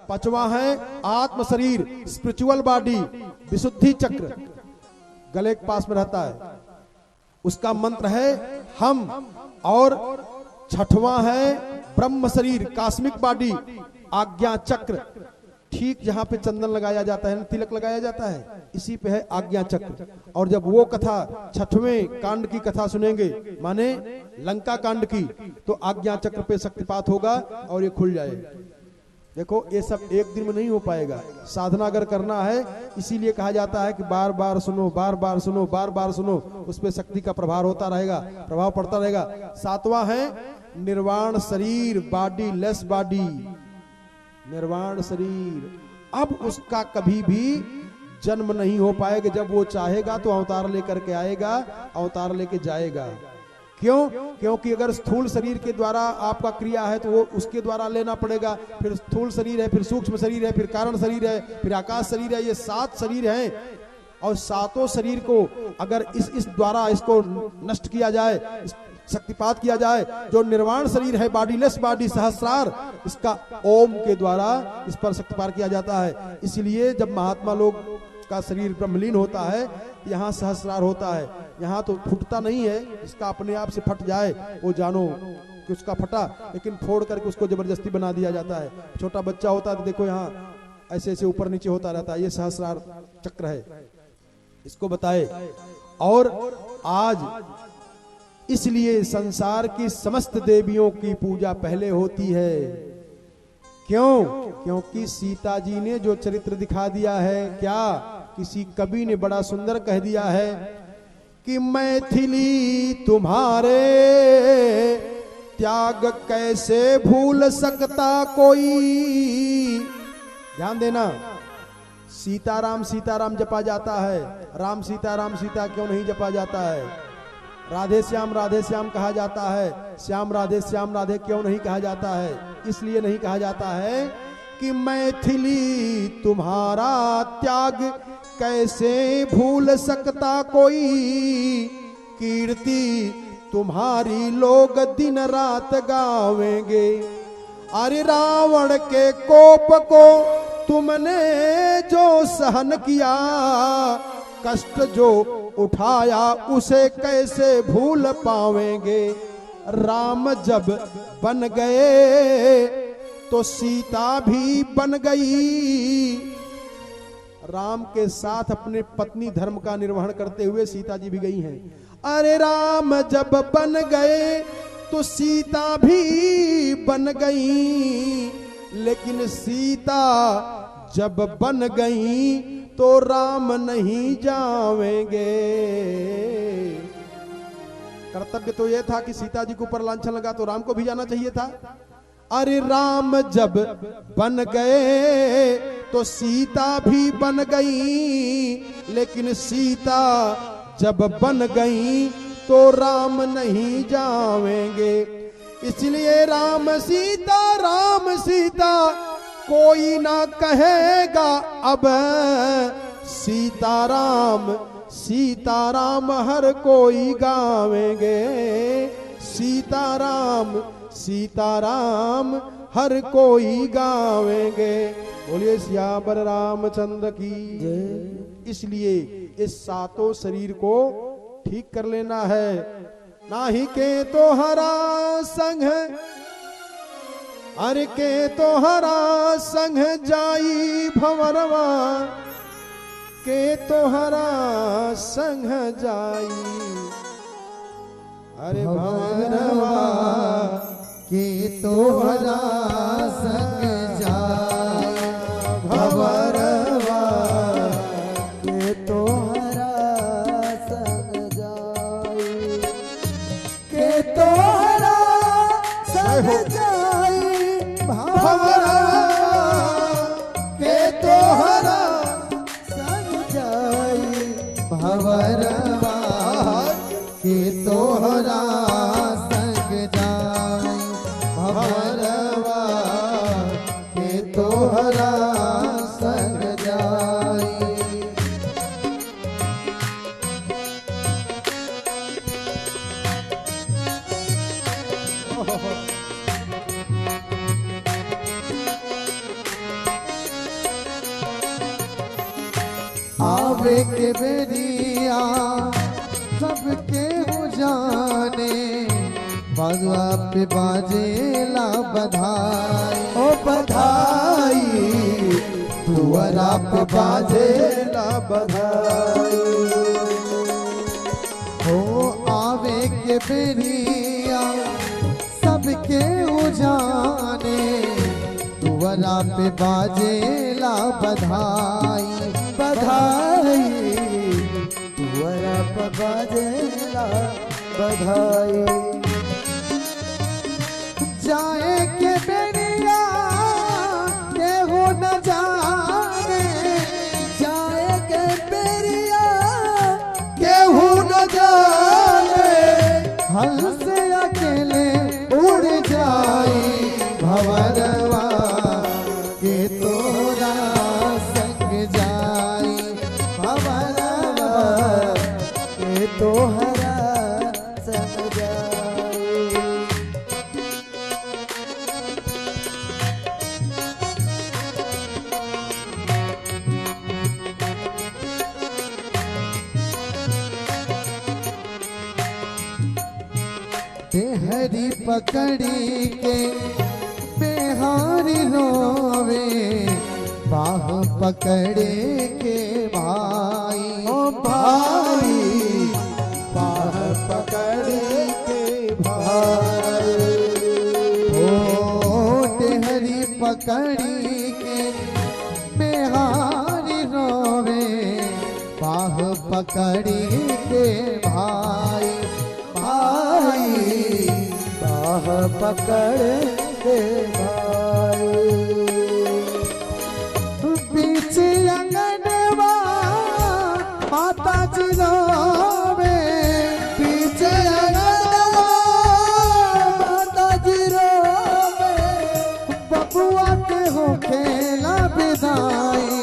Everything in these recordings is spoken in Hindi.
पांचवा है आत्म शरीर, स्पिरिचुअल बॉडी, विशुद्धि चक्र गले के पास में रहता है, उसका मंत्र है हम। और छठवां है ब्रह्म शरीर, कॉस्मिक बॉडी, आज्ञा चक्र, ठीक जहां पे चंदन लगाया जाता है, तिलक लगाया जाता है, इसी पे है आज्ञा चक्र। और जब वो कथा छठवें कांड की कथा सुनेंगे, माने लंका कांड की, तो आज्ञा चक्र पे शक्तिपात होगा और ये खुल जाएगा। देखो ये सब एक दिन में नहीं हो पाएगा, साधना अगर करना है, इसीलिए कहा जाता है कि बार बार सुनो, बार बार सुनो, बार बार सुनो, उस पर शक्ति का प्रभाव होता रहेगा, प्रभाव पड़ता रहेगा। सातवां है निर्वाण शरीर, बॉडी लेस बॉडी, निर्वाण शरीर। अब उसका कभी भी जन्म नहीं हो पाएगा, जब वो चाहेगा तो अवतार लेकर के आएगा, अवतार लेके जाएगा। क्यों? क्योंकि अगर स्थूल शरीर के द्वारा आपका क्रिया है तो वो उसके द्वारा लेना पड़ेगा, फिर स्थूल शरीर है, फिर सूक्ष्म शरीर है, फिर कारण शरीर है, फिर आकाश शरीर है, ये 7 शरीर हैं। और सातों शरीर को अगर इस द्वारा इसको नष्ट किया जाए, शक्तिपात किया जाए, जो निर्वाण शरीर है, बॉडीलेस बॉडी, सहस्रार, इसका ओम के द्वारा इस पर शक्तिपात किया जाता है। इसलिए जब महात्मा लोग का शरीर ब्रह्मलीन होता है, यहाँ सहस्रार होता है, यहाँ तो फूटता नहीं है, इसका अपने आप से फट जाए वो जानो कि उसका फटा, लेकिन फोड़ करके उसको जबरदस्ती बना दिया जाता है। छोटा बच्चा होता है तो देखो यहाँ ऐसे ऐसे ऊपर नीचे होता रहता है, ये सहस्रार चक्र है, इसको बताए। और आज इसलिए संसार की समस्त देवियों की पूजा पहले होती है। क्यों? क्योंकि सीता जी ने जो चरित्र दिखा दिया है, क्या किसी कवि ने बड़ा सुंदर कह दिया है कि मैथिली तुम्हारे त्याग कैसे भूल सकता कोई। ध्यान देना, सीताराम सीताराम जपा जाता है, राम सीता क्यों नहीं जपा जाता है? राधे श्याम कहा जाता है, श्याम राधे क्यों नहीं कहा जाता है? इसलिए नहीं कहा जाता है कि मैथिली तुम्हारा त्याग कैसे भूल सकता कोई, कीर्ति तुम्हारी लोग दिन रात गावेंगे। अरे रावण के कोप को तुमने जो सहन किया, कष्ट जो उठाया उसे कैसे भूल पावेंगे। राम जब बन गए तो सीता भी बन गई। राम के साथ अपने पत्नी धर्म का निर्वहन करते हुए सीता जी भी गई हैं। अरे राम जब बन गए तो सीता भी बन गई, लेकिन सीता जब बन गई तो राम नहीं जावेंगे। कर्तव्य तो यह था कि सीता जी के ऊपर लांछन लगा तो राम को भी जाना चाहिए था। अरे राम जब बन गए तो सीता भी बन गई, लेकिन सीता जब बन गई तो राम नहीं जावेंगे। इसलिए राम सीता कोई ना कहेगा अब, सीताराम हर कोई गावेंगे। सीताराम हर कोई गावेंगे। बोलिए सियावर रामचंद्र की जय। इसलिए इस सातों शरीर को ठीक कर लेना है। नाही के तो हरा संग, अरे के तो हरा संग जाई भंवरवा, के तो हरा संग जाई अरे भंवरवा, के तो हरा संग जाई भंवरवा, के तो हरा संग जाई, के तो हरा संग जाई भंवरवा, के तो हरा संग जाई भंवरवा, के तो हरा संग जाई भंवरवा, के तो हरा संग जाई। आवे के बेरिया सबके जाने भगवा पे बाजेला बधाई ओ बधाई दुआरा पे बाजेला बधाई हो आवे के बेरिया सबके जाने दुआरा पे बाजेला बधाई बधाई दुआरा पे बाजेला बधाई जाए के बेरिया केहू न जाने जाए के बेरिया केहू न जाने हल से अकेले उड़ जाई भंवरवा के तोरा संग जाई भंवरवा के तोहरा संग जाई तेहरी पकड़ी के बेहारी रोवे बाह पकड़े के भाई ओ भाई बाह पकड़े के भाई ओ तेहरी पकड़ी के बेहारी रोवे बाह पकड़ी के भाई भाई बाह पकड़ के भाई बीच अंगनवा माता जी रोवे पीछे अंगनवा माता जी रोवे बबुआ के हो खेला विदाई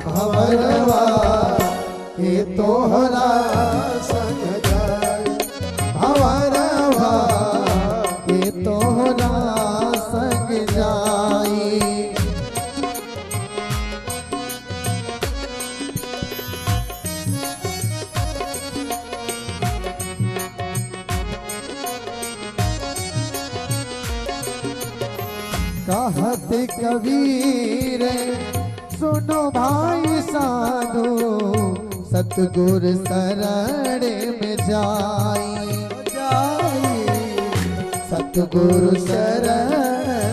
भंवरवा के तोहरा संग जाई भंवरवा के तोहरा संग जाई कहत कबीर सुनो भाई साधु सतगुर शरण में जाई सतगुरु शरण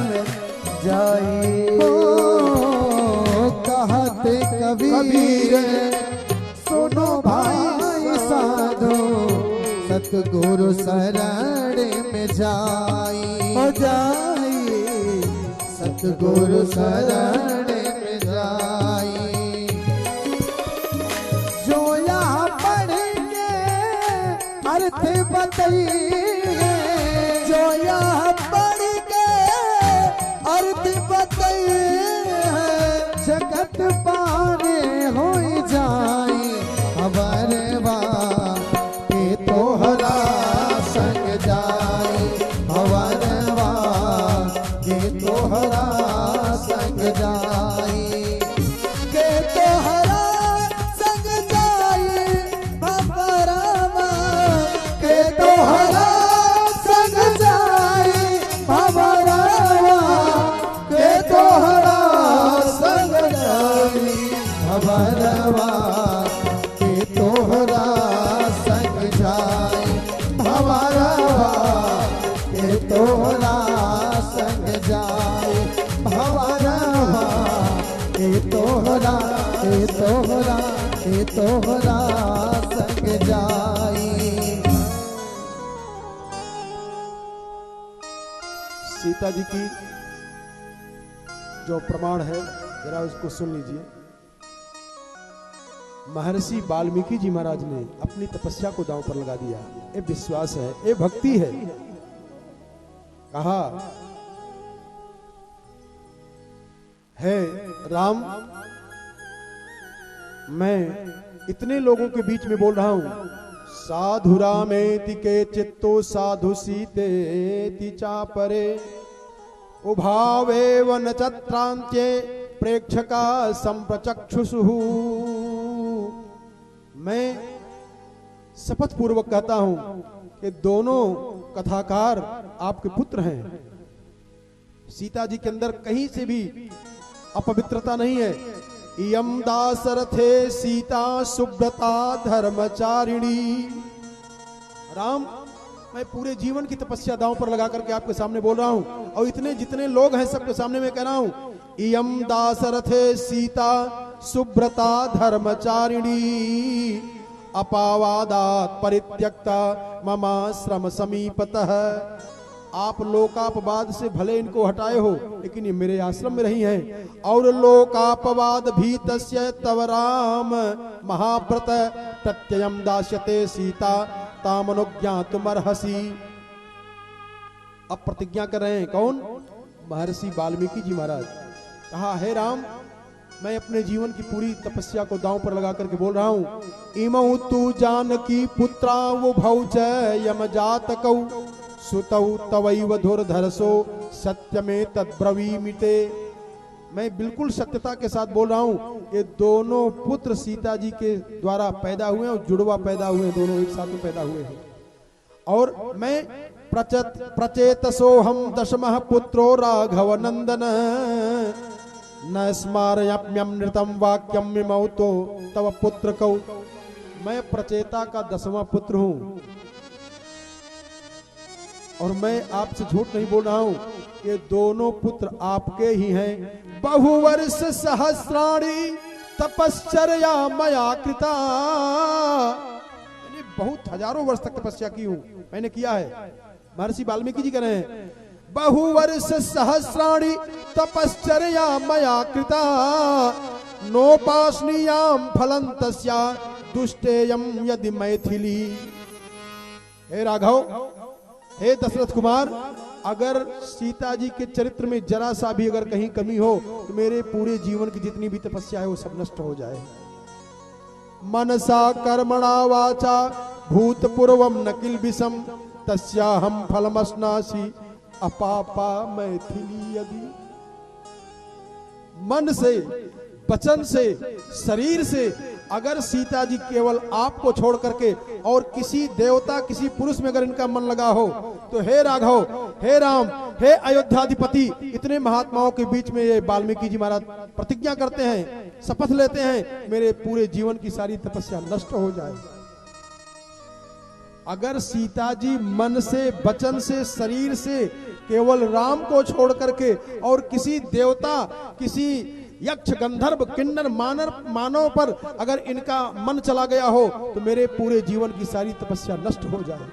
में जाई ओ कहत कबीर सुनो भाई साधु सतगुरु शरण में जाई हो जाई सतगुरु शरण में जाई जो यहाँ पढ़ के अर्थ बताइए जो यहाँ पढ़ के अर्थ बताइए जगत पारे हो जाई भंवरवा के तोहरा संग जाई भंवरवा के तोहरा संग जाई के तोहरा संग जाई भंवरवा के तोहरा संग जाई भंवरवा के तोहरा संग जाई भंवरवा के तोहरा संग जाई भंवरवा के तोहरा संग जाई भंवरवा के तोहरा संग जाई। सीता जी की जो प्रमाण है जरा उसको सुन लीजिए। महर्षि वाल्मीकि जी महाराज ने अपनी तपस्या को दांव पर लगा दिया। ये विश्वास है, ये भक्ति है। कहा है राम, मैं इतने लोगों के बीच में बोल रहा हूं, साधु रामेति के चित्तो साधु सीतेति चापरे उभावे वन चत्रांत्ये प्रेक्षका संप्रचक्षुषु मैं शपथ पूर्वक कहता हूं कि दोनों कथाकार आपके पुत्र हैं। सीता जी के अंदर कहीं से भी अपवित्रता नहीं है। इयम दासरथे सीता सुब्रता धर्मचारिणी। राम, मैं पूरे जीवन की तपस्या दांव पर लगा करके आपके सामने बोल रहा हूं, और इतने जितने लोग हैं सबके सामने मैं कह रहा हूं, इयम दासरथे सीता सुब्रता धर्मचारिणी अपावादात परित्यक्ता ममाश्रम समीपतः। आप लोकापवाद से भले इनको हटाए हो, लेकिन ये मेरे आश्रम में रही हैं। और लोकापवाद भीतस्य तव राम महाव्रत प्रत्ययम दास्यते सीता तामनुज्ञातुमर्हसि। अब प्रतिज्ञा कर रहे हैं कौन? महर्षि वाल्मीकि जी महाराज। कहा, हे राम, मैं अपने जीवन की पूरी तपस्या को दांव पर लगा करके बोल रहा हूं। इमौ तु जानकी पुत्रा वो भौच यम जातकौ सुतौ तवैव धुरधरसो सत्य में तद्ब्रवीमिते। मैं बिल्कुल सत्यता के साथ बोल रहा हूं, ये दोनों पुत्र सीता जी के द्वारा पैदा हुए और जुड़वा पैदा हुए, दोनों एक साथ में पैदा हुए हैं। और मैं प्रचेतसो हम दशमः पुत्रो राघव नंदन न स्मारयाम्यमृतम वाक्यम मिमौ तो तव पुत्र कौ। मैं प्रचेता का 10वां पुत्र हूं, और मैं आपसे झूठ नहीं बोल रहा हूं, ये दोनों पुत्र आपके ही हैं। बहुवर्ष सहस्राणि तपश्चर्या मया कृता। मैंने बहुत हजारों वर्ष तक तपस्या की हूं, मैंने किया है। महर्षि वाल्मीकि जी कह रहे हैं, बहुवर्ष सहस्राणि तपश्चर्या मया कृता नोपासनीयाम फलं तस्या दुष्टेयम यदि मैथिली। हे राघव, हे दशरथ कुमार, अगर सीता जी के चरित्र में जरा सा भी अगर कहीं कमी हो तो मेरे पूरे जीवन की जितनी भी तपस्या है वो सब नष्ट हो जाए। मनसा कर्मणा वाचा भूतपूर्वम न किल्बिषम तस्याहम फलमश्नासि अपापा मैथिली यदि। मन से, वचन से, शरीर से अगर सीता जी केवल आपको छोड़ करके और किसी देवता, किसी पुरुष में अगर इनका मन लगा हो, तो हे राघव, हे राम, हे अयोध्याधिपति, इतने महात्माओं के बीच में ये वाल्मीकि जी महाराज प्रतिज्ञा करते हैं, शपथ लेते हैं, मेरे पूरे जीवन की सारी तपस्या नष्ट हो जाए। अगर सीता जी मन से, वचन से, शरीर से केवल राम को छोड़ करके और किसी देवता, किसी यक्ष, गंधर्व, किन्नर, मानव पर अगर इनका मन चला गया हो तो मेरे पूरे जीवन की सारी तपस्या नष्ट हो जाए।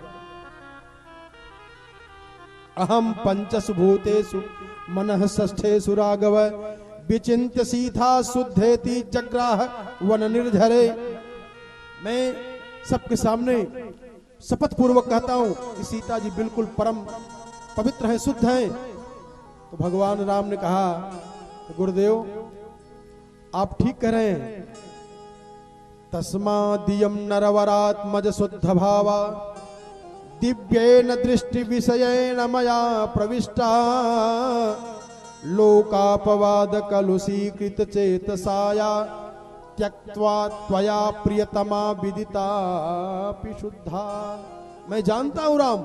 अहम पंचसु भूतेषु मनः षष्ठेषु राघव विचिन्त्य सीता शुद्धेति जग्राह वन निर्झरे। मैं सबके सामने शपथ पूर्वक कहता हूं कि सीता जी बिल्कुल परम पवित्र हैं, शुद्ध हैं। तो भगवान राम ने कहा, गुरुदेव आप ठीक कह रहे हैं। तस्मादियम नरवरात्मज शुद्ध भावा दिव्येन दृष्टि विषयेन मया प्रविष्टा लोकापवाद कलुषीकृत चेतसाया त्यक्त्वा त्वया प्रियतमा विदिता शुद्धा। मैं जानता हूं राम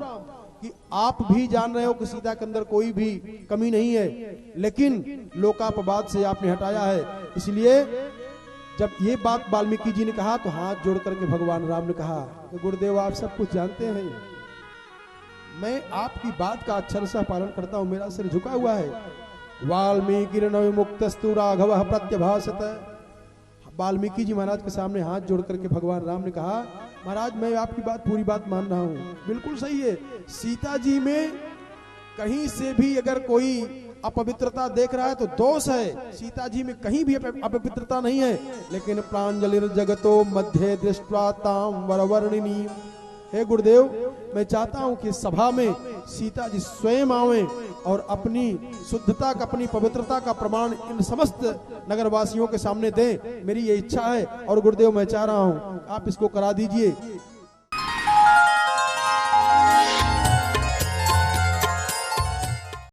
कि आप भी जान रहे हो कि सीता के अंदर कोई भी कमी नहीं है, लेकिन लोकापवाद से आपने हटाया है। इसलिए जब ये बात वाल्मीकि जी ने कहा तो हाथ जोड़ करके भगवान राम ने कहा कि गुरुदेव आप सब कुछ जानते हैं, मैं आपकी बात का अक्षरशः पालन करता हूं, मेरा सिर झुका हुआ है। वाल्मीकि मुक्तस्तु राघव प्रत्यभाषत। वाल्मीकि जी महाराज के सामने हाथ जोड़ करके भगवान राम ने कहा, महाराज मैं आपकी बात, पूरी बात मान रहा हूं, बिल्कुल सही है। सीता जी में कहीं से भी अगर कोई अपवित्रता देख रहा है तो दोष है, सीता जी में कहीं भी अपवित्रता नहीं है। लेकिन प्रांजलिर जगतो मध्य दृष्ट्वा ताम वरवर्णिनी। हे गुरुदेव, मैं चाहता हूं कि सभा में सीता जी स्वयं आवें और अपनी शुद्धता का, अपनी पवित्रता का प्रमाण इन समस्त नगरवासियों के सामने दें। मेरी ये इच्छा है और गुरुदेव मैं चाह रहा हूं आप इसको करा दीजिए।